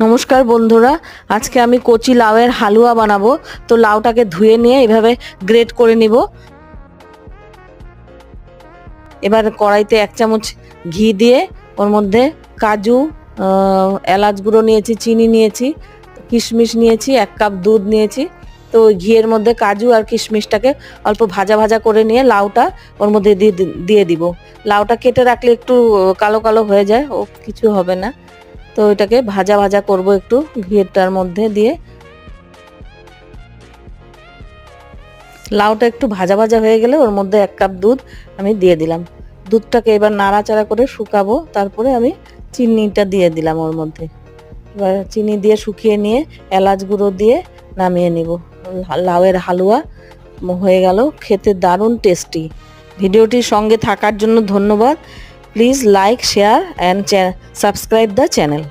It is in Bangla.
নমস্কার বন্ধুরা, আজকে আমি কচি লাউয়ের হালুয়া বানাবো। তো লাউটাকে ধুয়ে নিয়ে এভাবে গ্রেট করে নিব। এবার কড়াইতে 1 চামচ ঘি দিয়ে ওর মধ্যে কাজু, এলাচ গুঁড়ো নিয়েছি, চিনি নিয়েছি, কিশমিশ নিয়েছি, 1 কাপ দুধ নিয়েছি। তো ঘিয়ের মধ্যে কাজু আর কিশমিশটাকে অল্প ভাজা ভাজা করে নিয়ে লাউটা ওর মধ্যে দিয়ে দিব। লাউটা কেটে রাখলে একটু কালো কালো হয়ে যায়, ও কিছু হবে না। তো এটাকে ভাজা ভাজা করব একটু ঘিটার মধ্যে দিয়ে। লাউটা একটু ভাজা ভাজা হয়ে গেলে ওর মধ্যে 1 কাপ দুধ আমি দিয়ে দিলাম। দুধটাকে এবার নাড়াচাড়া করে শুকাবো, তারপরে আমি চিনিটা দিয়ে দিলাম ওর মধ্যে। এবার চিনি দিয়ে শুকিয়ে নিয়ে এলাচ গুঁড়ো দিয়ে নামিয়ে নিব। লাউয়ের হালুয়া হয়ে গেল, খেতে দারুণ টেস্টি। ভিডিওটির সঙ্গে থাকার জন্য ধন্যবাদ। Please like, share and subscribe the channel.